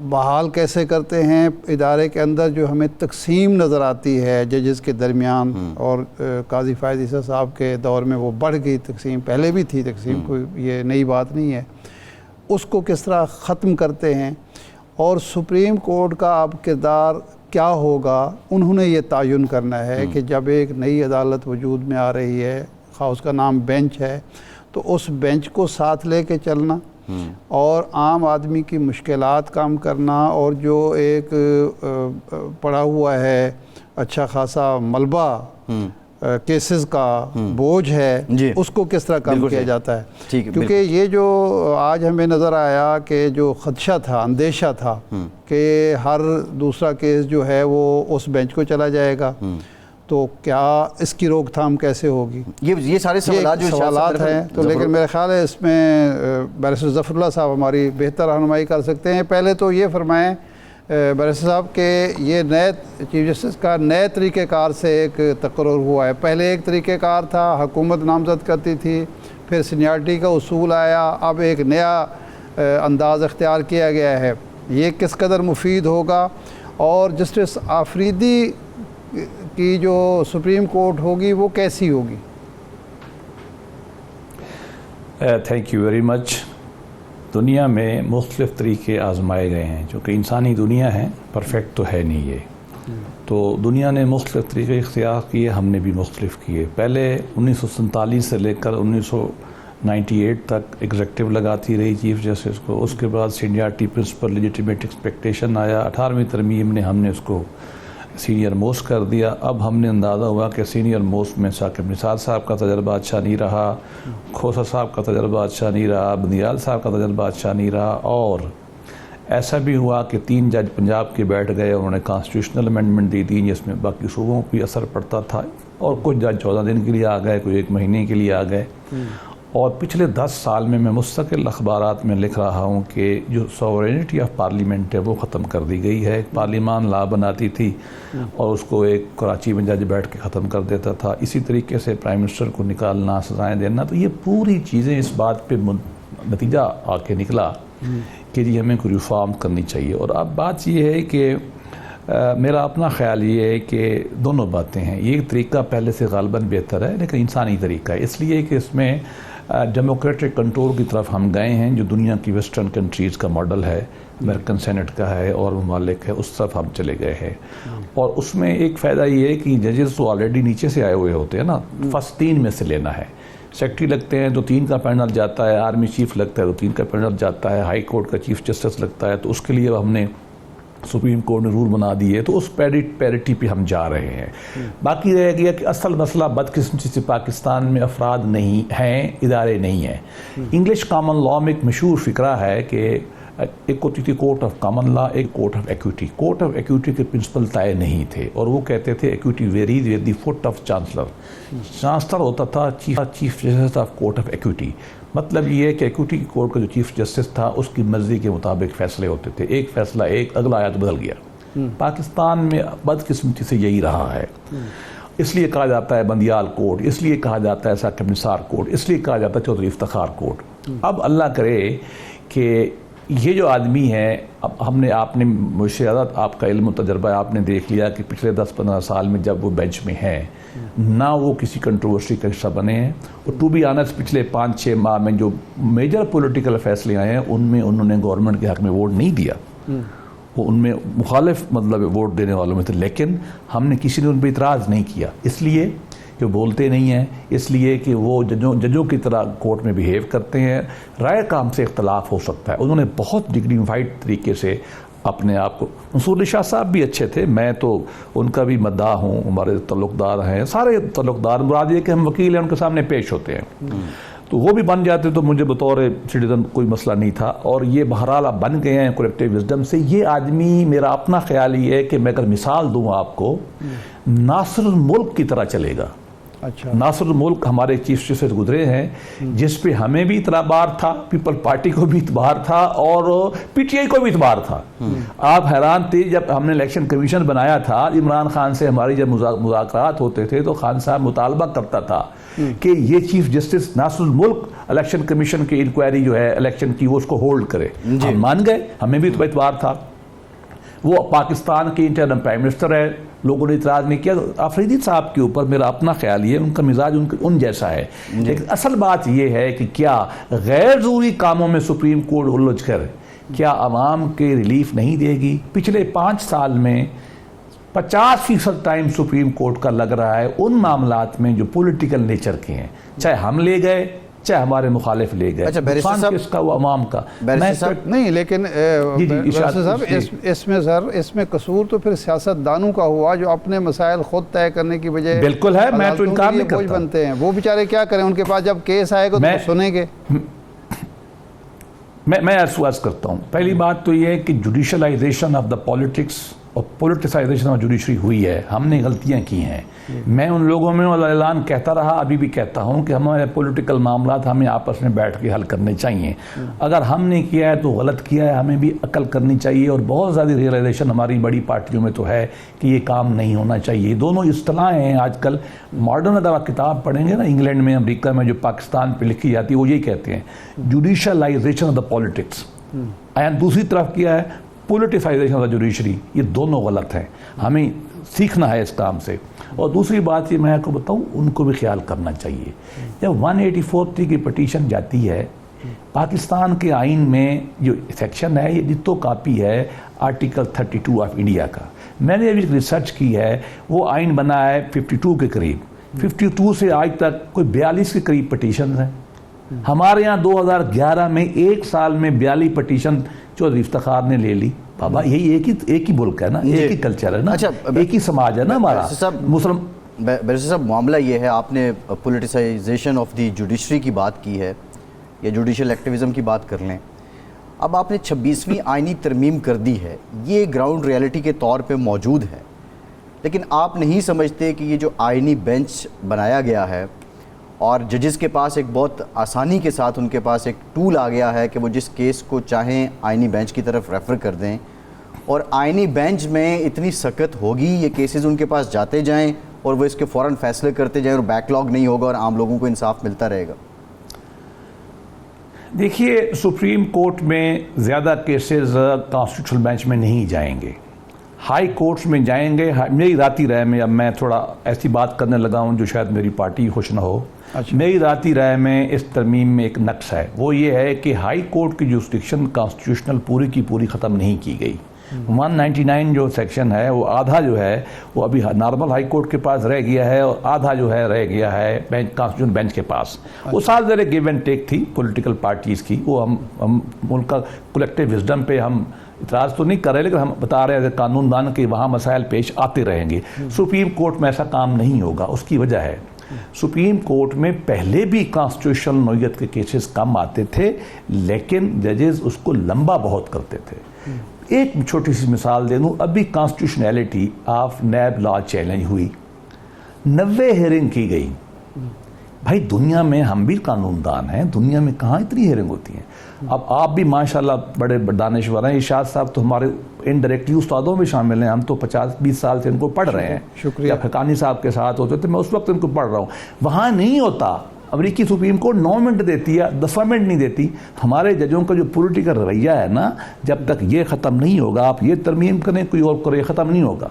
بحال کیسے کرتے ہیں؟ ادارے کے اندر جو ہمیں تقسیم نظر آتی ہے ججز کے درمیان، اور قاضی فائز عیسیٰ صاحب کے دور میں وہ بڑھ گئی تقسیم، پہلے بھی تھی تقسیم، کوئی یہ نئی بات نہیں ہے، اس کو کس طرح ختم کرتے ہیں، اور سپریم کورٹ کا اب کردار کیا ہوگا؟ انہوں نے یہ تعین کرنا ہے کہ جب ایک نئی عدالت وجود میں آ رہی ہے، خواہ اس کا نام بینچ ہے، تو اس بینچ کو ساتھ لے کے چلنا اور عام آدمی کی مشکلات کم کرنا، اور جو ایک پڑا ہوا ہے اچھا خاصا ملبہ کیسز کا بوجھ ہے، اس کو کس طرح کم کیا جاتا ہے؟ کیونکہ یہ جو آج ہمیں نظر آیا کہ جو خدشہ تھا، اندیشہ تھا کہ ہر دوسرا کیس جو ہے وہ اس بینچ کو چلا جائے گا، تو کیا اس کی روک تھام کیسے ہوگی؟ یہ سارے سوالات ہیں. تو لیکن میرے خیال ہے اس میں بیرسٹر ظفر اللہ صاحب ہماری بہتر رہنمائی کر سکتے ہیں. پہلے تو یہ فرمائیں بیرسٹر صاحب کہ یہ نئے چیف جسٹس کا نئے طریقہ کار سے ایک تقرر ہوا ہے. پہلے ایک طریقہ کار تھا، حکومت نامزد کرتی تھی، پھر سینیارٹی کا اصول آیا، اب ایک نیا انداز اختیار کیا گیا ہے. یہ کس قدر مفید ہوگا؟ اور جسٹس آفریدی کی جو سپریم کورٹ ہوگی وہ کیسی ہوگی؟ Thank you very much. دنیا میں مختلف طریقے آزمائے گئے ہیں، چونکہ انسانی دنیا ہے، پرفیکٹ تو ہے نہیں یہ. تو دنیا نے مختلف طریقے اختیار کیے، ہم نے بھی مختلف کیے. پہلے 1947 سے لے کر 1998 تک ایگزیکٹو لگاتی رہی چیف جسٹس کو. اس کے بعد سینیارٹی پرنسپل لیجیٹیمیٹ ایکسپیکٹیشن آیا. 18ویں ترمیم نے ہم نے اس کو سینئر موسٹ کر دیا. اب ہم نے اندازہ ہوا کہ سینئر موسٹ میں ثاقب نثار صاحب کا تجربہ اچھا نہیں رہا، کھوسا صاحب کا تجربہ اچھا نہیں رہا، بندیال صاحب کا تجربہ اچھا نہیں رہا. اور ایسا بھی ہوا کہ 3 جج پنجاب کے بیٹھ گئے، انہوں نے کانسٹیٹیوشنل امینڈمنٹ دی تھی جس میں باقی صوبوں کو بھی اثر پڑتا تھا، اور کچھ جج 14 دن کے لیے آ گئے، کوئی 1 مہینے کے لیے آ گئے. اور پچھلے 10 سال میں مستقل اخبارات میں لکھ رہا ہوں کہ جو سوورینٹی آف پارلیمنٹ ہے وہ ختم کر دی گئی ہے. پارلیمان لا بناتی تھی اور اس کو ایک کراچی میں جج بیٹھ کے ختم کر دیتا تھا. اسی طریقے سے پرائم منسٹر کو نکالنا، سزائیں دینا. تو یہ پوری چیزیں اس بات پہ نتیجہ آ کے نکلا کہ جی ہمیں کوئی ریفارم کرنی چاہیے. اور اب بات یہ ہے کہ میرا اپنا خیال یہ ہے کہ دونوں باتیں ہیں. یہ طریقہ پہلے سے غالباً بہتر ہے، لیکن انسانی طریقہ ہے، اس لیے کہ اس میں ڈیموکریٹک کنٹرول کی طرف ہم گئے ہیں، جو دنیا کی ویسٹرن کنٹریز کا ماڈل ہے، امریکن سینٹ کا ہے اور ممالک ہے، اس طرف ہم چلے گئے ہیں. اور اس میں ایک فائدہ یہ ہے کہ ججز تو آلریڈی نیچے سے آئے ہوئے ہوتے ہیں نا. فرسٹ 3 میں سے لینا ہے. سیکرٹری لگتے ہیں تو 3 کا پینل جاتا ہے، آرمی چیف لگتا ہے تو 3 کا پینل جاتا ہے، ہائی کورٹ کا چیف جسٹس لگتا ہے. تو اس کے لیے ہم نے سپریم کورٹ نے رول بنا دی ہے، تو اس پیرٹی پہ ہم جا رہے ہیں. باقی رہ گیا کہ اصل مسئلہ بدقسمتی سے پاکستان میں افراد نہیں ہیں، ادارے نہیں ہیں. انگلش کامن لاء میں ایک مشہور فقرہ ہے کہ ایک ہوتی تھی کورٹ آف کامن لا، ایک court of equity. Court of equity کے پرنسپل طے نہیں تھے، اور وہ کہتے تھے equity varies with the foot of chancellor. Chancellor ہوتا تھا chief justice of court of equity. مطلب یہ ہے کہ ایکویٹی کی کورٹ کا جو چیف جسٹس تھا اس کی مرضی کے مطابق فیصلے ہوتے تھے. ایک فیصلہ اگلا آیا تو بدل گیا. پاکستان میں بدقسمتی سے یہی رہا ہے. اس لیے کہا جاتا ہے بندیال کوٹ، اس لیے کہا جاتا ہے ثاقب نثار کوٹ، اس لیے کہا جاتا ہے چودھری افتخار کوٹ. اب اللہ کرے کہ یہ جو آدمی ہے، اب آپ نے مجھ سے زیادہ آپ کا علم و تجربہ ہے، آپ نے دیکھ لیا کہ پچھلے 10-15 سال میں جب وہ بینچ میں ہیں نہ وہ کسی کنٹروورسی کا حصہ بنے ہیں. اور ٹو بی آنسٹ پچھلے 5-6 ماہ میں جو میجر پولیٹیکل فیصلے آئے ہیں ان میں انہوں نے گورنمنٹ کے حق میں ووٹ نہیں دیا. وہ ان میں مخالف ووٹ دینے والوں میں تھے، لیکن ہم نے کسی نے ان پہ اعتراض نہیں کیا، اس لیے کہ بولتے نہیں ہیں، اس لیے کہ وہ ججوں کی طرح کورٹ میں بیہیو کرتے ہیں. رائے کا ہم سے اختلاف ہو سکتا ہے. انہوں نے بہت ڈگنیفائڈ طریقے سے اپنے آپ کو، منصور علی شاہ صاحب بھی اچھے تھے، میں تو ان کا بھی مداح ہوں، ہمارے تعلقدار ہیں، سارے تعلقدار، مراد یہ کہ ہم وکیل ہیں، ان کے سامنے پیش ہوتے ہیں. تو وہ بھی بن جاتے تو مجھے بطور سٹیزن کوئی مسئلہ نہیں تھا. اور یہ بہرحال اب بن گئے ہیں کلیکٹیو وزڈم سے. یہ آدمی، میرا اپنا خیال یہ ہے کہ میں اگر مثال دوں آپ کو، ناصر الملک کی طرح چلے گا. اچھا ناصر الملک ہمارے چیف جسٹس گزرے ہیں جس پہ ہمیں بھی اعتبار تھا, پیپل پارٹی کو بھی اعتبار تھا اور پی ٹی آئی کو بھی اعتبار تھا. آپ حیران تھے جب ہم نے الیکشن کمیشن بنایا تھا, عمران خان سے ہماری جب مذاکرات ہوتے تھے تو خان صاحب مطالبہ کرتا تھا کہ یہ چیف جسٹس ناصر الملک الیکشن کمیشن کی انکوائری جو ہے الیکشن کی وہ اس کو ہولڈ کرے. ہم مان گئے, ہمیں بھی اعتبار تھا. وہ پاکستان کے انٹرم پرائم منسٹر ہے, لوگوں نے اعتراض نہیں کیا. آفریدی صاحب کے اوپر میرا اپنا خیال یہ ہے, ان کا مزاج ان جیسا ہے. لیکن اصل بات یہ ہے کہ کیا غیر ضروری کاموں میں سپریم کورٹ الجھ کر کیا عوام کے ریلیف نہیں دے گی؟ پچھلے 5 سال میں 50% ٹائم سپریم کورٹ کا لگ رہا ہے ان معاملات میں جو پولیٹیکل نیچر کے ہیں, چاہے ہم لے گئے چاہے ہمارے مخالف لے گئے. نقصان کس کا؟ وہ عوام کا. نہیں لیکن صاحب اس میں سر اس میں قصور تو پھر سیاست دانوں کا ہوا جو اپنے مسائل خود طے کرنے کی بجائے بالکل ہے, میں تو انکار نہیں کرتا. بنتے ہیں وہ بیچارے کیا کریں, ان کے پاس جب کیس آئے گا تو سنیں گے. میں عرض کرتا ہوں, پہلی بات تو یہ ہے کہ جوڈیشلائزیشن آف دا پالیٹکس اور پولیٹیسائزیشن آف جوڈیشری ہوئی ہے. ہم نے غلطیاں کی ہیں. میں ان لوگوں میں اعلان کہتا رہا, ابھی بھی کہتا ہوں کہ ہمارے پولیٹیکل معاملات ہمیں آپس میں بیٹھ کے حل کرنے چاہیے. اگر ہم نے کیا ہے تو غلط کیا ہے, ہمیں بھی عقل کرنی چاہیے. اور بہت زیادہ ریئلائزیشن ہماری بڑی پارٹیوں میں تو ہے کہ یہ کام نہیں ہونا چاہیے. دونوں اصطلاحیں ہیں آج کل. ماڈرن ادب کتاب پڑھیں گے نا انگلینڈ میں, امریکہ میں, جو پاکستان پہ لکھی جاتی ہے, وہ یہی کہتے ہیں جوڈیشلائزیشن آف دا پالیٹکس. اینڈ دوسری طرف کیا ہے پولیٹیسائزیشن آف دا جوڈیشری. یہ دونوں غلط ہیں, ہمیں سیکھنا ہے اس کام سے. اور دوسری بات یہ میں آپ کو بتاؤں, ان کو بھی خیال کرنا چاہیے. جب 184 کی پٹیشن جاتی ہے, پاکستان کے آئین میں جو سیکشن ہے یہ ڈٹو کاپی ہے آرٹیکل 32 آف انڈیا کا. میں نے ابھی ریسرچ کی ہے, وہ آئین بنا ہے 52 کے قریب. 52 سے آج تک کوئی 42 کے قریب پٹیشن ہیں. ہمارے یہاں 2011 میں 1 سال میں 42 پٹیشن چودھری افتخار نے لے لی. بابا یہی ایک ہی ملک ہے نا, ایک ہی کلچر ہے نا, ایک ہی سماج ہے نا ہمارا مسلم. بیرسٹر صاحب معاملہ یہ ہے, آپ نے پولیٹیسائزیشن آف دی جوڈیشری کی بات کی ہے یا جوڈیشل ایکٹیویزم کی بات کر لیں. اب آپ نے 26ویں آئینی ترمیم کر دی ہے, یہ گراؤنڈ ریالٹی کے طور پہ موجود ہے, لیکن آپ نہیں سمجھتے کہ یہ جو آئینی بینچ بنایا گیا ہے اور ججز کے پاس ایک بہت آسانی کے ساتھ ان کے پاس ایک ٹول آ گیا ہے کہ وہ جس کیس کو چاہیں آئینی بینچ کی طرف ریفر کر دیں, اور آئینی بینچ میں اتنی سخت ہوگی یہ کیسز ان کے پاس جاتے جائیں اور وہ اس کے فوراً فیصلے کرتے جائیں اور بیک لاگ نہیں ہوگا اور عام لوگوں کو انصاف ملتا رہے گا؟ دیکھیے, سپریم کورٹ میں زیادہ کیسز کانسٹیٹیوشنل بینچ میں نہیں جائیں گے, ہائی کورٹس میں جائیں گے. میری ذاتی رائے میں, اب میں تھوڑا ایسی بات کرنے لگا ہوں جو شاید میری پارٹی خوش نہ ہو, میری ذاتی رائے میں اس ترمیم میں ایک نقص ہے. وہ یہ ہے کہ ہائی کورٹ کی جوسڈکشن کانسٹیٹیوشنل پوری کی پوری ختم نہیں کی گئی. 199 جو سیکشن ہے وہ آدھا جو ہے وہ ابھی نارمل ہائی کورٹ کے پاس رہ گیا ہے, اور آدھا جو ہے رہ گیا ہے کانسٹیٹیوشن بینچ کے پاس. وہ سال ذرا گیو اینڈ ٹیک تھی پولیٹیکل پارٹیز کی. وہ ہم ملک کا کلیکٹیو وزڈم پہ ہم اعتراض تو نہیں کر رہے, لیکن ہم بتا رہے ہیں کہ قانون دان کے وہاں مسائل پیش آتے رہیں گے. سپریم کورٹ میں ایسا کام نہیں ہوگا. اس کی وجہ ہے سپریم کورٹ میں پہلے بھی کانسٹیٹیوشنل نوعیت کے کیسز کم آتے تھے, لیکن ججز اس کو لمبا بہت کرتے تھے. ایک چھوٹی سی مثال دے دوں, ابھی کانسٹیٹیوشنلٹی آف نیب لا چیلنج ہوئی, 90 ہیئرنگ کی گئی. بھائی دنیا میں ہم بھی قانون دان ہیں, دنیا میں کہاں اتنی ہیئرنگ ہوتی ہیں. اب آپ بھی ماشاءاللہ بڑے دانشور ہیں. ارشاد صاحب تو ہمارے انڈائریکٹلی استادوں میں شامل ہیں, ہم تو 50-20 سال سے ان کو پڑھ رہے ہیں. شکریہ. جب حقانی صاحب کے ساتھ ہوتے تھے میں اس وقت ان کو پڑھ رہا ہوں. وہاں نہیں ہوتا. امریکی سپریم کورٹ 9 منٹ دیتی ہے, 10 منٹ نہیں دیتی. ہمارے ججوں کا جو پولیٹیکل رویہ ہے نا, جب تک یہ ختم نہیں ہوگا, آپ یہ ترمیم کریں کوئی اور کرے, ختم نہیں ہوگا.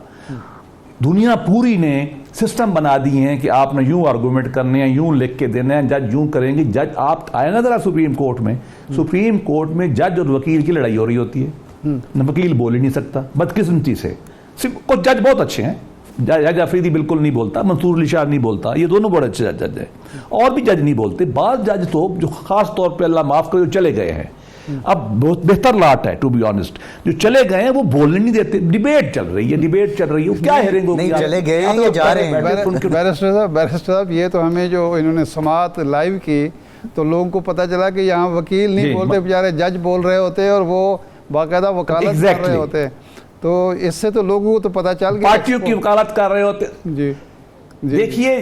دنیا پوری نے سسٹم بنا دی ہیں کہ آپ نے یوں آرگومنٹ کرنے ہیں, یوں لکھ کے دینے ہیں, جج یوں کریں گے. جج آپ آئے نا ذرا سپریم کورٹ میں, سپریم کورٹ میں جج اور وکیل کی لڑائی ہو رہی ہوتی ہے. وکیل بول ہی نہیں سکتا بدقسمتی سے. کچھ جج بہت اچھے ہیں, جج آفریدی بالکل نہیں بولتا, منصور علی شاہ نہیں بولتا, یہ دونوں بڑے اچھے جج ہیں. اور بھی جج نہیں بولتے. بعض جج تو جو خاص طور پہ اللہ معاف کرے جو چلے گئے ہیں, اب بہت بہتر لاٹ ہے ٹو بی آنےسٹ, جو چلے گئے ہیں وہ بولنے نہیں دیتے. ڈیبیٹ چل رہی ہے, کیا ہیرنگ ہوگی؟ نہیں چلے گئے ہیں یا جا رہے ہیں. بیرسٹر صاحب یہ تو ہمیں جو انہوں نے سماعت لائیو کی تو لوگوں کو پتہ چلا کہ یہاں وکیل نہیں بولتے, بیچارے جج بول رہے ہوتے اور وہ باقاعدہ وکالت کر رہے ہوتے. تو اس سے تو لوگوں کو تو پتہ چل گیا, پارٹیوں کی وکالت کر رہے ہوتے. جی دیکھیے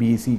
BC,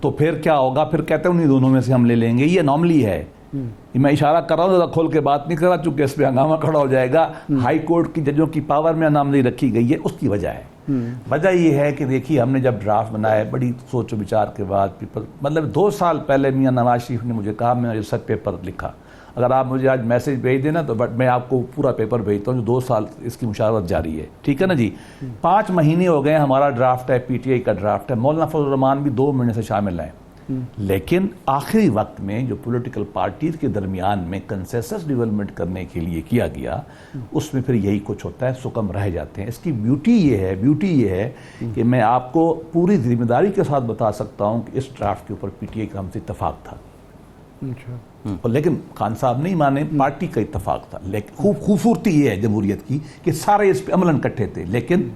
تو پھر کیا ہوگا؟ پھر کہتے ہیں انہیں دونوں میں سے ہم لے لیں گے. یہ نارملی ہے. میں اشارہ کر رہا ہوں، زیادہ کھول کے بات نہیں کر رہا چونکہ اس پہ ہنگامہ کھڑا ہو جائے گا. ہائی کورٹ کی ججوں کی پاور میں نامزدگی رکھی گئی ہے، اس کی وجہ ہے. وجہ یہ ہے کہ دیکھیے ہم نے جب ڈرافٹ بنایا بڑی سوچ و بچار کے بعد، مطلب 2 سال پہلے میاں نواز شریف نے مجھے کہا، میں نے ریسرچ پیپر لکھا. اگر آپ مجھے آج میسج بھیج دینا تو میں آپ کو پورا پیپر بھیجتا ہوں جو 2 سال اس کی مشاورت جاری ہے. ٹھیک ہے نا جی. 5 مہینے ہو گئے ہمارا ڈرافٹ ہے، پی ٹی آئی کا ڈرافٹ ہے. مولانا فضل الرحمان بھی 2 مہینے سے شامل ہیں. لیکن آخری وقت میں جو پولیٹیکل پارٹیز کے درمیان میں کنسنسس ڈیولپمنٹ کرنے کے لیے کیا گیا، اس میں پھر یہی کچھ ہوتا ہے، سکم رہ جاتے ہیں. اس کی بیوٹی یہ ہے کہ میں آپ کو پوری ذمہ داری کے ساتھ بتا سکتا ہوں کہ اس ڈرافٹ کے اوپر پی ٹی آئی کا ہم سے اتفاق تھا. لیکن خان صاحب نہیں مانے، پارٹی کا اتفاق تھا. لیکن خوبصورتی یہ ہے جمہوریت کی کہ سارے اس پہ عملاً کٹھے تھے. لیکن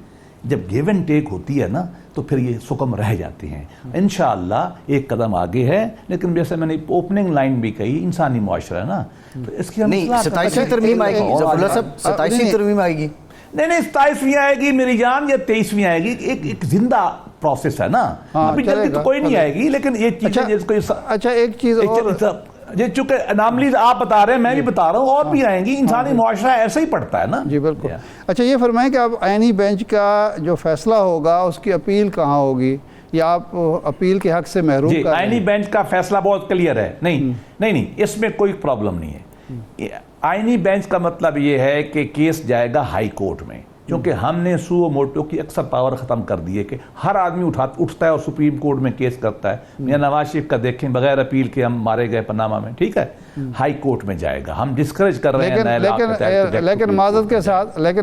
جب گیو اینڈ ٹیک ہوتی ہے نا تو پھر یہ سکم رہ جاتے ہیں. انشاءاللہ ایک قدم آگے ہے. لیکن جیسے میں نے اوپننگ لائن بھی کہی، انسانی معاشرہ ہے نا، تو اس کی نہیں 27ویں ترمیم آئے گی ظفر اللہ صاحب، 27ویں ترمیم آئے گی. نہیں 27ویں آئے گی میری جان، یا 23ویں آئے گی. ایک زندہ پروسیس ہے نا. ابھی جلدی تو کوئی نہیں آئے گی، لیکن یہ چیزیں اچھا ایک چیز اور، یہ چونکہ اناملیز آپ بتا رہے ہیں، میں بھی بتا رہا ہوں، اور بھی آئیں گی. انسانی معاشرہ ایسا ہی پڑتا ہے نا. جی بالکل. اچھا یہ فرمائیں کہ اب آئینی بینچ کا جو فیصلہ ہوگا اس کی اپیل کہاں ہوگی، یا آپ اپیل کے حق سے محروم کر رہے ہیں؟ آئینی بینچ کا فیصلہ بہت کلیئر ہے. نہیں اس میں کوئی پرابلم نہیں ہے. آئینی بینچ کا مطلب یہ ہے کہ کیس جائے گا ہائی کورٹ میں، کیونکہ ہم نے سو موٹو کی اکثر پاور ختم کر دی ہے کہ ہر آدمی اٹھتا ہے اور سپریم کورٹ میں کیس کرتا ہے. میاں نواز شریف کا دیکھیں، بغیر اپیل کے ہم مارے گئے پاناما میں. ٹھیک ہے، ہائی کورٹ میں جائے گا. ہم ڈسکریج کر رہے ہیں. لیکن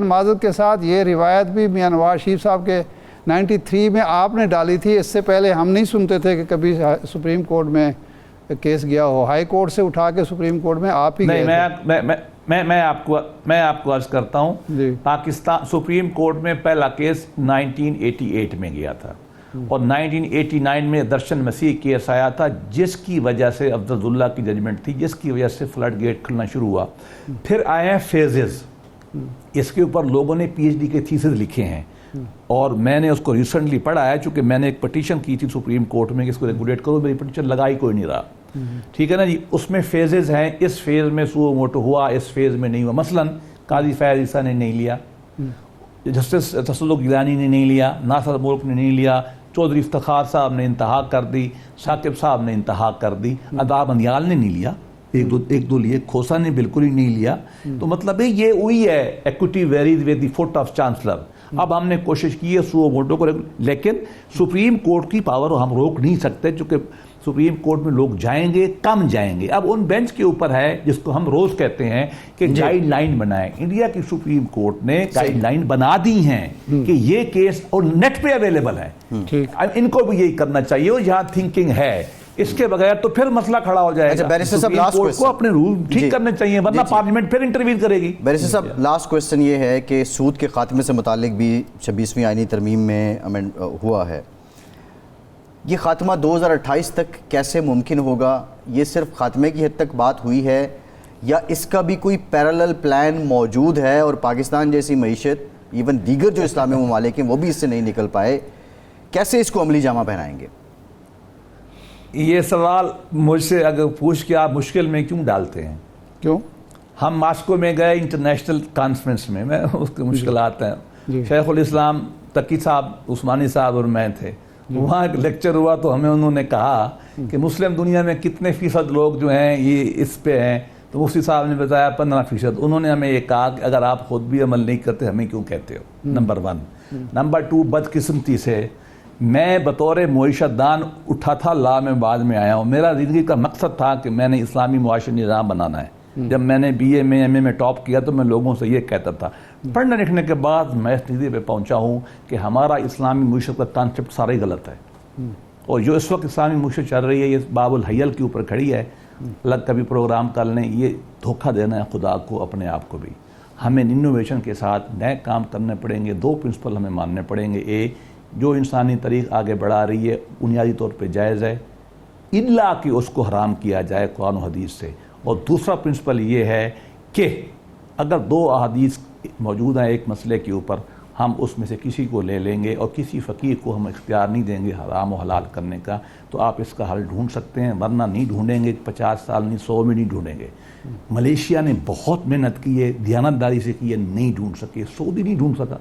معذرت کے ساتھ یہ روایت بھی میاں نواز شریف صاحب کے 93 میں آپ نے ڈالی تھی. اس سے پہلے ہم نہیں سنتے تھے کہ کبھی سپریم کورٹ میں کیس گیا ہو. ہائی کورٹ سے اٹھا کے سپریم کورٹ میں آپ ہی گئے تھے. میں آپ کو عرض کرتا ہوں، پاکستان سپریم کورٹ میں پہلا کیس 1988 میں گیا تھا، اور 1989 میں درشن مسیح کیس آیا تھا، جس کی وجہ سے افضل اللہ کی ججمنٹ تھی، جس کی وجہ سے فلڈ گیٹ کھلنا شروع ہوا. پھر آئے ہیں فیزز. اس کے اوپر لوگوں نے پی ایچ ڈی کے تھیسز لکھے ہیں، اور میں نے اس کو ریسنٹلی پڑھا ہے، چونکہ میں نے ایک پٹیشن کی تھی سپریم کورٹ میں کہ اس کو ریگولیٹ کرو. میری پٹیشن لگائی کوئی نہیں رہا. ٹھیک ہے نا جی. اس میں فیزز ہیں. اس فیز میں سو موٹو ہوا، اس فیز میں نہیں ہوا. مثلا قاضی فیاض عیسیٰ نے نہیں لیا، جسٹس تصدق گیلانی نے نہیں لیا، ناصر ملک نے نہیں لیا، چودھری افتخار صاحب نے انتہا کر دی، ثاقب صاحب نے انتہا کر دی، عطا بندیال نے نہیں لیا، ایک دو لیے، کھوسا نے بالکل ہی نہیں لیا. تو مطلب ہے یہ وہی ہے، equity varies with the foot of chancellor. اب ہم نے کوشش کی ہے سو موٹو کو، لیکن سپریم کورٹ کی پاور ہم روک نہیں سکتے، چونکہ سپریم کورٹ میں لوگ جائیں گے، کم جائیں گے. اب ان بینچ کے اوپر ہے جس کو ہم روز کہتے ہیں کہ گائیڈ لائن بنائیں. انڈیا کی سپریم کورٹ نے گائیڈ لائن بنا دی ہیں کہ یہ کیس اور نیٹ پہ اویلیبل ہے. ان کو بھی یہی کرنا چاہیے، اور یہاں تھنکنگ ہے. اس کے بغیر تو پھر مسئلہ کھڑا ہو جائے گا. سپریم کورٹ کو اپنے رول ٹھیک کرنے چاہیے، ورنہ پارلیمنٹ پھر انٹروین کرے گی. بیرسٹر صاحب لاسٹ کوسچن یہ ہے کہ سود کے خاتمے سے متعلق بھی 26ویں آئینی ترمیم میں امینڈ ہوا ہے. یہ خاتمہ 2028 تک کیسے ممکن ہوگا؟ یہ صرف خاتمے کی حد تک بات ہوئی ہے، یا اس کا بھی کوئی پیرالل پلان موجود ہے، اور پاکستان جیسی معیشت، ایون دیگر جو اسلامی ممالک ہیں، وہ بھی اس سے نہیں نکل پائے؟ کیسے اس کو عملی جامہ پہنائیں گے؟ یہ سوال مجھ سے اگر پوچھ کے آپ مشکل میں کیوں ڈالتے ہیں؟ کیوں؟ ہم ماسکو میں گئے انٹرنیشنل کانفرنس میں اس کے مشکلات ہیں. شیخ الاسلام تقی صاحب، عثمانی صاحب اور میں تھے. وہاں ایک لیکچر ہوا تو ہمیں انہوں نے کہا کہ مسلم دنیا میں کتنے فیصد لوگ جو ہیں یہ اس پہ ہیں، تو مفتی صاحب نے بتایا 15%. انہوں نے ہمیں یہ کہا کہ اگر آپ خود بھی عمل نہیں کرتے ہمیں کیوں کہتے ہو؟ نمبر 1. نمبر 2، بدقسمتی سے میں بطور معیشت دان اٹھا تھا، لا میں بعد میں آیا ہوں. میرا زندگی کا مقصد تھا کہ میں نے اسلامی معاشی نظام بنانا ہے. جب میں نے بی اے میں ایم اے میں ٹاپ کیا تو میں لوگوں سے یہ کہتا تھا. پڑھنے لکھنے کے بعد میں اس نتیجے پہ پہنچا ہوں کہ ہمارا اسلامی معیشت کا کانسیپٹ سارا ہی غلط ہے، اور جو اس وقت اسلامی معیشت چل رہی ہے یہ باب الحیل کے اوپر کھڑی ہے. الگ کبھی پروگرام کر لیں. یہ دھوکہ دینا ہے خدا کو، اپنے آپ کو بھی. ہمیں انوویشن کے ساتھ نئے کام کرنے پڑیں گے. 2 پرنسپل ہمیں ماننے پڑیں گے. جو انسانی تاریخ آگے بڑھا رہی ہے بنیادی طور پہ جائز ہے، الا کہ اس کو حرام کیا جائے قرآن و حدیث سے. اور دوسرا پرنسپل یہ ہے کہ اگر 2 احادیث موجود ہیں ایک مسئلے کے اوپر، ہم اس میں سے کسی کو لے لیں گے اور کسی فقیر کو ہم اختیار نہیں دیں گے حرام و حلال کرنے کا، تو آپ اس کا حل ڈھونڈ سکتے ہیں، ورنہ نہیں ڈھونڈیں گے، 50 سال نہیں 100 میں نہیں ڈھونڈیں گے۔ ملیشیا نے بہت محنت کی ہے، دیانتداری سے کی ہے، نہیں ڈھونڈ سکے، سعودی نہیں ڈھونڈ سکا،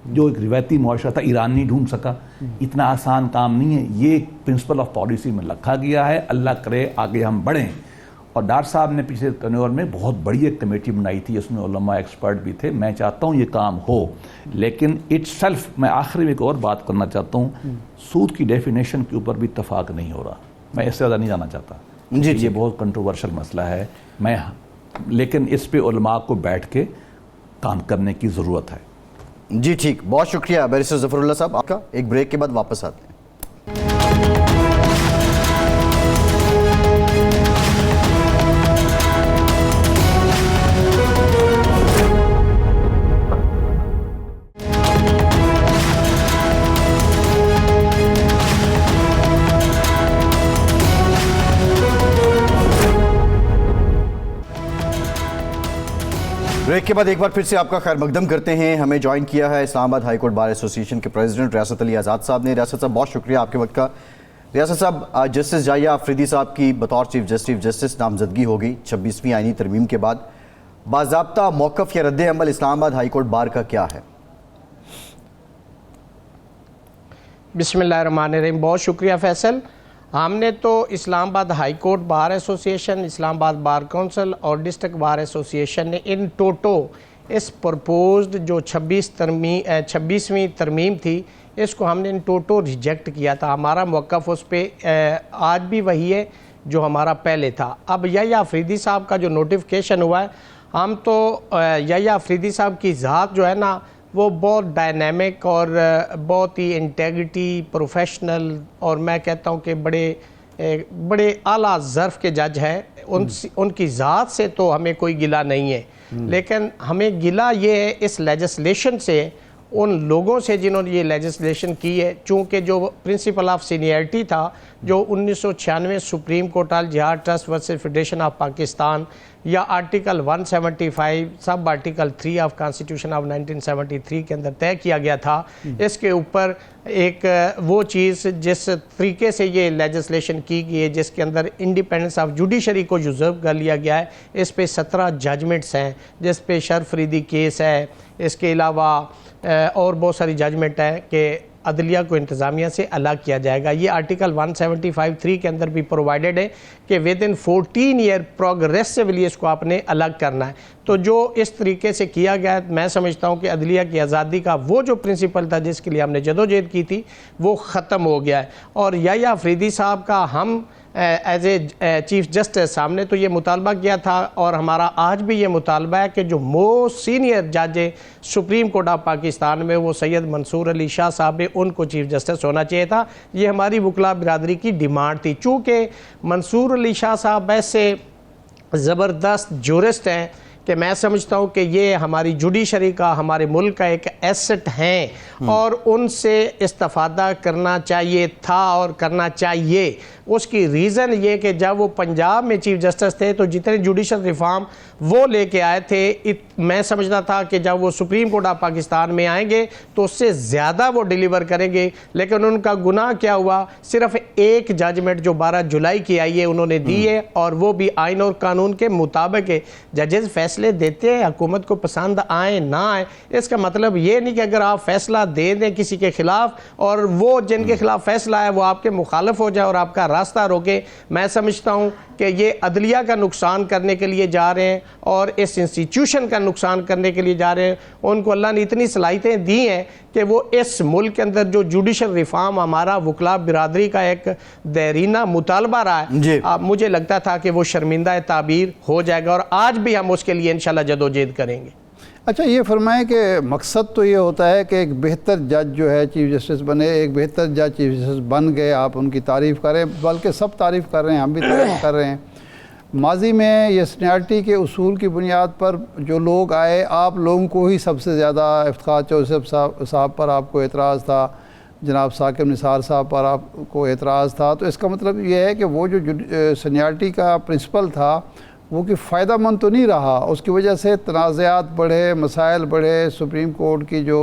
جو ایک روایتی معاشرہ تھا ایران نہیں ڈھونڈ سکا۔ اتنا آسان کام نہیں ہے، یہ ایک پرنسپل آف پالیسی میں رکھا گیا ہے، اللہ کرے آگے ہم بڑھیں۔ اور ڈار صاحب نے پچھلے ٹینیور میں بہت بڑی ایک کمیٹی بنائی تھی، اس میں علماء ایکسپرٹ بھی تھے، میں چاہتا ہوں یہ کام ہو، لیکن اٹ سیلف میں آخری میں ایک اور بات کرنا چاہتا ہوں، سود کی ڈیفینیشن کے اوپر بھی اتفاق نہیں ہو رہا، میں اس سے زیادہ نہیں جانا چاہتا، یہ بہت کنٹروورشل مسئلہ ہے، لیکن اس پہ علماء کو بیٹھ کے کام کرنے کی ضرورت ہے۔ جی ٹھیک، بہت شکریہ بیرسٹر ظفر اللہ صاحب آپ کا، ایک بریک کے بعد واپس آتے ہیں۔ بریک کے بعد ایک بار پھر سے آپ کا خیر مقدم کرتے ہیں۔ ہمیں جوائن کیا ہے اسلام آباد ہائی کورٹ بار ایسوسی ایشن کے پریزیڈنٹ ریاست علی آزاد صاحب نے۔ ریاست صاحب بہت شکریہ آپ کے وقت کا۔ ریاست صاحب، جسٹس جائیہ آفریدی صاحب کی بطور چیف جسٹس نامزدگی ہوگی 26ویں آئینی ترمیم کے بعد، باضابطہ موقف یا رد عمل اسلام آباد ہائی کورٹ بار کا کیا ہے؟ بسم اللہ الرحمن الرحیم، بہت شکریہ فیصل۔ ہم نے تو اسلام آباد ہائی کورٹ بار ایسوسی ایشن، اسلام آباد بار کونسل اور ڈسٹرکٹ بار ایسوسی ایشن نے ان ٹوٹو اس پرپوزڈ جو 26ویں ترمیم تھی، اس کو ہم نے ان ٹوٹو ریجیکٹ کیا تھا۔ ہمارا موقف اس پہ آج بھی وہی ہے جو ہمارا پہلے تھا۔ اب یحییٰ آفریدی صاحب کا جو نوٹیفیکیشن ہوا ہے، ہم تو یحییٰ آفریدی صاحب کی ذات جو ہے نا، وہ بہت ڈائنامک اور بہت ہی انٹیگریٹی، پروفیشنل، اور میں کہتا ہوں کہ بڑے اعلیٰ ظرف کے جج ہے۔ ان کی ذات سے تو ہمیں کوئی گلہ نہیں ہے، لیکن ہمیں گلہ یہ ہے اس لیجسلیشن سے، ان لوگوں سے جنہوں نے یہ لیجسلیشن کی ہے، چونکہ جو پرنسپل آف سینیئرٹی تھا جو 1996 supreme court Al Jehad trust versus federation of Pakistan یا article 175 sub article 3 of constitution of 1973 کے اندر طے کیا گیا تھا، اس کے اوپر ایک وہ چیز جس طریقے سے یہ لیجسلیشن کی گئی ہے، جس کے اندر انڈیپینڈنس آف جوڈیشری کو یوزرو کر لیا گیا ہے، اس پہ 17 ججمنٹس ہیں، جس پہ شرفریدی کیس ہے، اس کے علاوہ اور بہت ساری ججمنٹ ہے کہ عدلیہ کو انتظامیہ سے الگ کیا جائے گا۔ یہ آرٹیکل 175(3) کے اندر بھی پرووائڈڈ ہے کہ ودن 14 ایئر پروگریسولی اس کو آپ نے الگ کرنا ہے۔ تو جو اس طریقے سے کیا گیا ہے، میں سمجھتا ہوں کہ عدلیہ کی آزادی کا وہ جو پرنسپل تھا جس کے لیے ہم نے جدوجہد کی تھی، وہ ختم ہو گیا ہے۔ اور یحییٰ آفریدی صاحب کا ہم ایز اے چیف جسٹس ہم نے تو یہ مطالبہ کیا تھا، اور ہمارا آج بھی یہ مطالبہ ہے کہ جو موسٹ سینئر جج سپریم کورٹ آف پاکستان میں وہ سید منصور علی شاہ صاحب ہیں، ان کو چیف جسٹس ہونا چاہیے تھا۔ یہ ہماری وکلاء برادری کی ڈیمانڈ تھی، چونکہ منصور علی شاہ صاحب ایسے زبردست جورسٹ ہیں کہ میں سمجھتا ہوں کہ یہ ہماری جوڈیشری کا، ہمارے ملک کا ایک ایسٹ ہیں، اور ان سے استفادہ کرنا چاہیے تھا اور کرنا چاہیے۔ اس کی ریزن یہ کہ جب وہ پنجاب میں چیف جسٹس تھے تو جتنے جوڈیشل ریفارم وہ لے کے آئے تھے، میں سمجھتا تھا کہ جب وہ سپریم کورٹ آف پاکستان میں آئیں گے تو اس سے زیادہ وہ ڈیلیور کریں گے، لیکن ان کا گناہ کیا ہوا؟ صرف ایک ججمنٹ جو 12 جولائی کی آئی ہے انہوں نے دی ہے، اور وہ بھی آئین اور قانون کے مطابق ہے۔ ججز فیصلے دیتے ہیں، حکومت کو پسند آئے نہ آئے، اس کا مطلب یہ نہیں کہ اگر آپ فیصلہ دے دیں کسی کے خلاف اور وہ جن کے خلاف فیصلہ ہے وہ آپ کے مخالف ہو جائے اور آپ کا راستہ روکے۔ میں سمجھتا ہوں کہ یہ عدلیہ کا نقصان کرنے کے لیے جا رہے ہیں اور اس انسٹیٹیوشن کا نقصان کرنے کے لیے جا رہے ہیں۔ ان کو اللہ نے اتنی صلاحیتیں دی ہیں کہ وہ اس ملک کے اندر جو جوڈیشل ریفارم ہمارا وکلاء برادری کا ایک دیرینہ مطالبہ رہا ہے، مجھے لگتا تھا کہ وہ شرمندہ تعبیر ہو جائے گا، اور آج بھی ہم اس کے لیے انشاءاللہ جدوجہد کریں گے۔ اچھا، یہ فرمائیں کہ مقصد تو یہ ہوتا ہے کہ ایک بہتر جج جو ہے چیف جسٹس بنے، ایک بہتر جج چیف جسٹس بن گئے، آپ ان کی تعریف کریں، بلکہ سب تعریف کر رہے ہیں، ہم بھی تعریف کر رہے ہیں۔ ماضی میں یہ سینیارٹی کے اصول کی بنیاد پر جو لوگ آئے، آپ لوگوں کو ہی سب سے زیادہ افتخار چودھری صاحب پر آپ کو اعتراض تھا، جناب ثاقب نثار صاحب پر آپ کو اعتراض تھا، تو اس کا مطلب یہ ہے کہ وہ جو سینیارٹی کا پرنسپل تھا وہ کہ فائدہ مند تو نہیں رہا، اس کی وجہ سے تنازعات بڑھے، مسائل بڑھے، سپریم کورٹ کی جو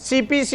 CPC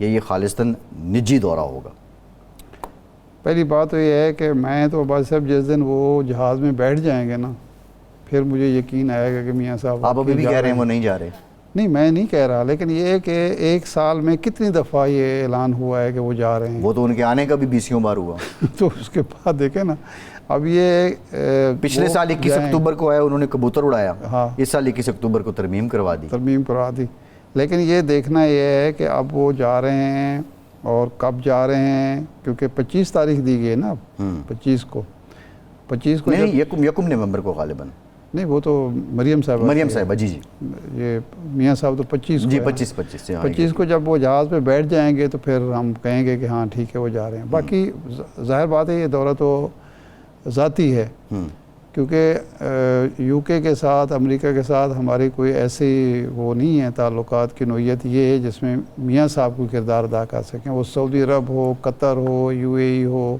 یا یہ خالصتاً نجی دورہ ہوگا؟ پہلی بات تو یہ ہے کہ میں تو عباس صاحب جس دن وہ جہاز میں بیٹھ جائیں گے نا پھر مجھے یقین آئے گا کہ میاں صاحب آپ ابھی بھی کہہ رہے ہیں وہ نہیں جا رہے؟ نہیں میں نہیں کہہ رہا، لیکن یہ ہے کہ ایک سال میں کتنی دفعہ یہ اعلان ہوا ہے کہ وہ جا رہے ہیں. وہ تو ان کے آنے کا بھی 20 بار ہوا. تو اس کے بعد دیکھیں نا اب یہ پچھلے سال 21 اکتوبر کو آیا انہوں نے کبوتر اڑایا، ہاں اس سال 21 اکتوبر کو ترمیم کروا دی. لیکن یہ دیکھنا یہ ہے کہ اب وہ جا رہے ہیں اور کب جا رہے ہیں، کیونکہ 25 تاریخ دی گئی ہے نا، 25 کو نہیں 1 نومبر کو غالباً. نہیں وہ تو مریم صاحبہ جی یہ میاں صاحب تو 25 جی کو 25 کو جب وہ جہاز پہ بیٹھ جائیں گے تو پھر ہم کہیں گے کہ ہاں ٹھیک ہے وہ جا رہے ہیں. باقی ظاہر بات ہے یہ دورہ تو ذاتی ہے، کیونکہ یو کے ساتھ امریکہ کے ساتھ ہماری کوئی ایسی وہ نہیں ہے تعلقات کی نوعیت یہ ہے جس میں میاں صاحب کوئی کردار ادا کر سکیں. وہ سعودی عرب ہو، قطر ہو، UAE ہو،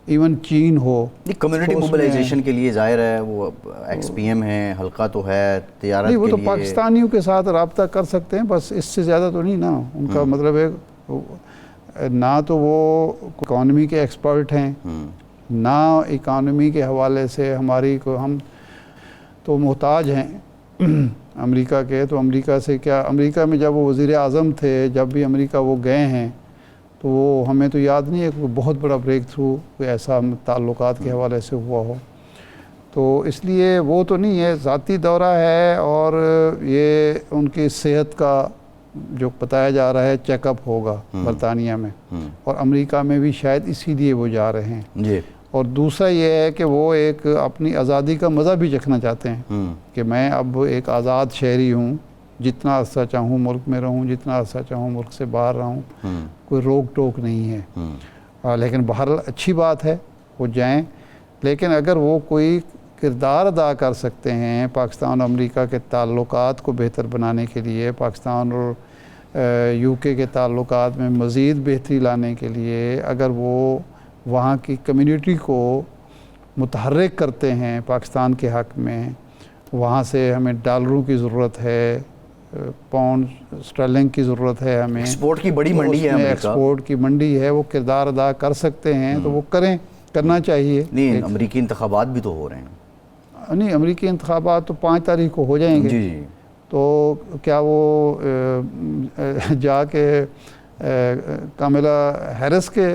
ایون چین ہو. کمیونٹی موبلائزیشن کے لیے ظاہر ہے وہ XPM ہے، حلقہ تو ہے تجارت کے لیے. وہ تو پاکستانیوں کے ساتھ رابطہ کر سکتے ہیں بس، اس سے زیادہ تو نہیں نا. ان کا مطلب ہے نہ تو وہ اکانومی کے ایکسپرٹ ہیں، نہ اکانومی کے حوالے سے ہم تو محتاج ہیں امریکہ کے. تو امریکہ سے کیا، امریکہ میں جب وہ وزیر اعظم تھے، جب بھی امریکہ وہ گئے ہیں تو وہ ہمیں تو یاد نہیں ہے کہ بہت بڑا بریک تھرو کوئی ایسا تعلقات کے حوالے سے ہوا ہو. تو اس لیے وہ تو نہیں ہے، ذاتی دورہ ہے. اور یہ ان کی صحت کا جو بتایا جا رہا ہے چیک اپ ہوگا برطانیہ میں، اور امریکہ میں بھی شاید اسی لیے وہ جا رہے ہیں جی. اور دوسرا یہ ہے کہ وہ ایک اپنی آزادی کا مزہ بھی چکھنا چاہتے ہیں کہ میں اب ایک آزاد شہری ہوں، جتنا عرصہ چاہوں ملک میں رہوں، جتنا عرصہ چاہوں ملک سے باہر رہوں، کوئی روک ٹوک نہیں ہے. لیکن بہرحال اچھی بات ہے وہ جائیں. لیکن اگر وہ کوئی کردار ادا کر سکتے ہیں پاکستان اور امریکہ کے تعلقات کو بہتر بنانے کے لیے، پاکستان اور UK کے تعلقات میں مزید بہتری لانے کے لیے، اگر وہ وہاں کی کمیونٹی کو متحرک کرتے ہیں پاکستان کے حق میں، وہاں سے ہمیں ڈالروں کی ضرورت ہے، پاؤنڈ اسٹرلنگ کی ضرورت ہے، ہمیں ایکسپورٹ کی بڑی منڈی ہے امریکہ، ایکسپورٹ کی منڈی ہے، وہ کردار ادا کر سکتے ہیں تو وہ کرنا چاہیے. نہیں امریکی انتخابات بھی تو ہو رہے ہیں. نہیں امریکی انتخابات تو 5 تاریخ کو ہو جائیں گے. جی. تو کیا وہ جا کے کاملا ہیرس کے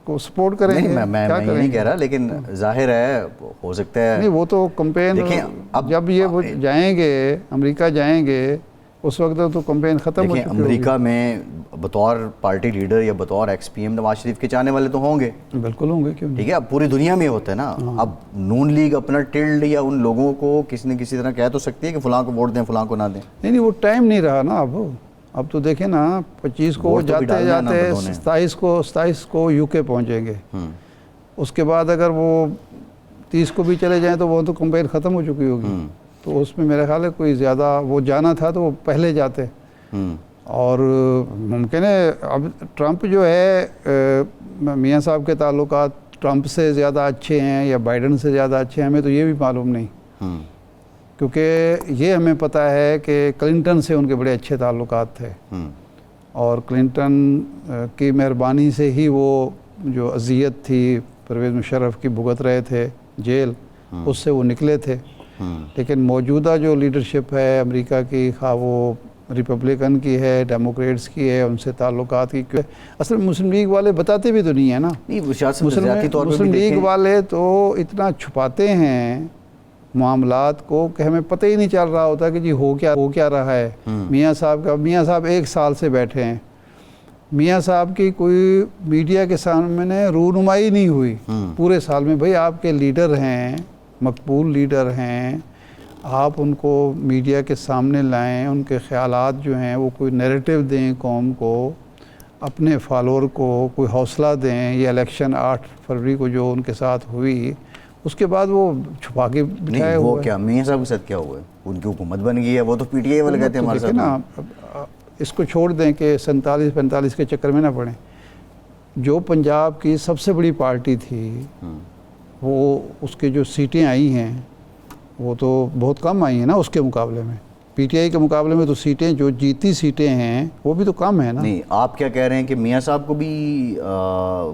کو سپورٹ کریں گے؟ میں یہ نہیں کہہ رہا، لیکن ظاہر ہے ہو سکتا ہے. نہیں وہ تو کمپین جب یہ وہ جائیں گے، امریکہ جائیں گے، اس وقت تو کمپین ختم ہو چکی ہوگی. امریکہ میں بطور پارٹی لیڈر یا بطور XPM نواز شریف کے چاہنے والے تو ہوں گے. بالکل ہوں گے، کیوں نہیں. ٹھیک ہے، اب پوری دنیا میں ہوتا ہے نا. اب نون لیگ اپنا ٹلڈ یا ان لوگوں کو کسی نہ کسی طرح کہہ تو سکتی ہے کہ فلاں کو ووٹ دیں، فلاں کو نہ دیں. نہیں وہ ٹائم نہیں رہا نا. اب تو دیکھیں نا 25 کو جاتے جاتے 27 کو UK پہنچیں گے. اس کے بعد اگر وہ 30 کو بھی چلے جائیں تو وہ تو کمپین ختم ہو چکی ہوگی. تو اس میں میرا خیال ہے کوئی زیادہ وہ جانا تھا تو وہ پہلے جاتے. اور ممکن ہے اب ٹرمپ جو ہے میاں صاحب کے تعلقات ٹرمپ سے زیادہ اچھے ہیں یا بائیڈن سے زیادہ اچھے ہیں، ہمیں تو یہ بھی معلوم نہیں. کیونکہ یہ ہمیں پتہ ہے کہ کلنٹن سے ان کے بڑے اچھے تعلقات تھے، اور کلنٹن کی مہربانی سے ہی وہ جو اذیت تھی پرویز مشرف کی بھگت رہے تھے جیل، اس سے وہ نکلے تھے. لیکن موجودہ جو لیڈرشپ ہے امریکہ کی، خواہ وہ ریپبلکن کی ہے، ڈیموکریٹس کی ہے، ان سے تعلقات کی اصل مسلم لیگ والے بتاتے بھی تو نہیں ہیں نا. مسلم لیگ والے تو اتنا چھپاتے ہیں معاملات کو کہ ہمیں پتہ ہی نہیں چل رہا ہوتا کہ جی ہو کیا رہا ہے. میاں صاحب 1 سال سے بیٹھے ہیں. میاں صاحب کی کوئی میڈیا کے سامنے رونمائی نہیں ہوئی پورے سال میں. بھئی آپ کے لیڈر ہیں، مقبول لیڈر ہیں، آپ ان کو میڈیا کے سامنے لائیں، ان کے خیالات جو ہیں وہ کوئی نیریٹو دیں قوم کو، اپنے فالوور کو کوئی حوصلہ دیں. یہ الیکشن 8 فروری کو جو ان کے ساتھ ہوئی، اس کے بعد وہ چھپا کے بٹھائے ہوئے. وہ کیا میاں صاحب کے ساتھ کیا ہوا ہے؟ ان کی حکومت بن گئی ہے، وہ تو PTI والے کہتے ہیں ہمارے ساتھ نا. اس کو چھوڑ دیں کہ 47-45 کے چکر میں نہ پڑیں. جو پنجاب کی سب سے بڑی پارٹی تھی، وہ اس کے جو سیٹیں آئی ہیں وہ تو بہت کم آئی ہیں نا اس کے مقابلے میں. پی ٹی آئی کے مقابلے میں تو سیٹیں جو جیتی سیٹیں ہیں وہ بھی تو کم ہیں نا. نہیں آپ کیا کہہ رہے ہیں کہ میاں صاحب کو بھی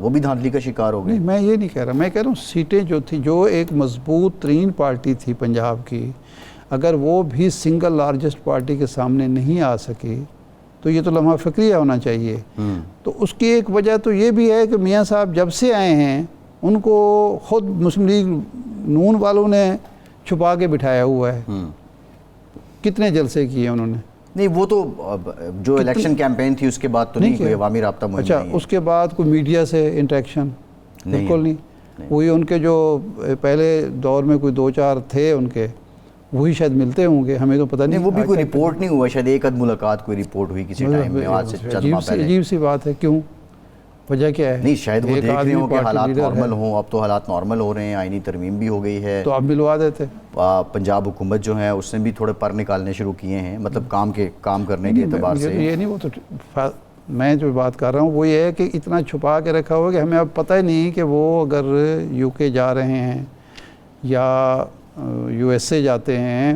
وہ بھی دھاندلی کا شکار ہو گئے؟ نہیں میں یہ نہیں کہہ رہا, میں کہہ رہا ہوں سیٹیں جو تھی, جو ایک مضبوط ترین پارٹی تھی پنجاب کی, اگر وہ بھی سنگل لارجسٹ پارٹی کے سامنے نہیں آ سکی تو یہ تو لمحہ فکریہ ہونا چاہیے. تو اس کی ایک وجہ تو یہ بھی ہے کہ میاں صاحب جب سے آئے ہیں ان کو خود مسلم لیگ نون والوں نے چھپا کے بٹھایا ہوا ہے. کتنے جلسے کیے انہوں نے؟ نہیں وہ تو جو الیکشن کیمپین تھی اس کے بعد تو نہیں کوئی عوامی رابطہ مہم. اچھا اس کے بعد کوئی میڈیا سے انٹریکشن بالکل نہیں. وہی ان کے جو پہلے دور میں کوئی 2-4 تھے ان کے, وہی شاید ملتے ہوں گے, ہمیں تو پتہ نہیں. وہ بھی کوئی رپورٹ نہیں ہوا, شاید ایک آدھ ملاقات کوئی رپورٹ ہوئی کسی ٹائم میں آج سے چند ماہ پہلے. عجیب سی بات ہے, کیوں, وجہ کیا ہے؟ نہیں شاید وہ دیکھ رہے ہوں کہ حالات نارمل ہوں. اب تو حالات نارمل ہو رہے ہیں, آئینی ترمیم بھی ہو گئی ہے, تو آپ ملوا دیتے. پنجاب حکومت جو ہے اس نے بھی تھوڑے پر نکالنے شروع کیے ہیں, مطلب کام کرنے کے اعتبار سے. یہ نہیں, وہ تو میں جو بات کر رہا ہوں وہ یہ ہے کہ اتنا چھپا کے رکھا ہوا کہ ہمیں اب پتہ ہی نہیں کہ وہ اگر یو کے جا رہے ہیں یا یو ایس اے جاتے ہیں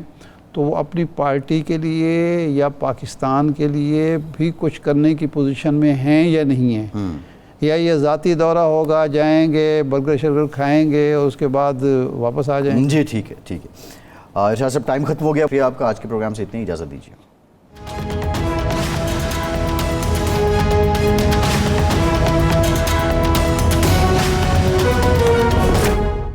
تو وہ اپنی پارٹی کے لیے یا پاکستان کے لیے بھی کچھ کرنے کی پوزیشن میں ہیں یا نہیں ہیں, یا یہ ذاتی دورہ ہوگا, جائیں گے برگر شرگر کھائیں گے اور اس کے بعد واپس آ جائیں گے. جی ٹھیک ہے. ارشاد صاحب ٹائم ختم ہو گیا, پھر آپ کا آج کے پروگرام سے اتنی اجازت دیجیے.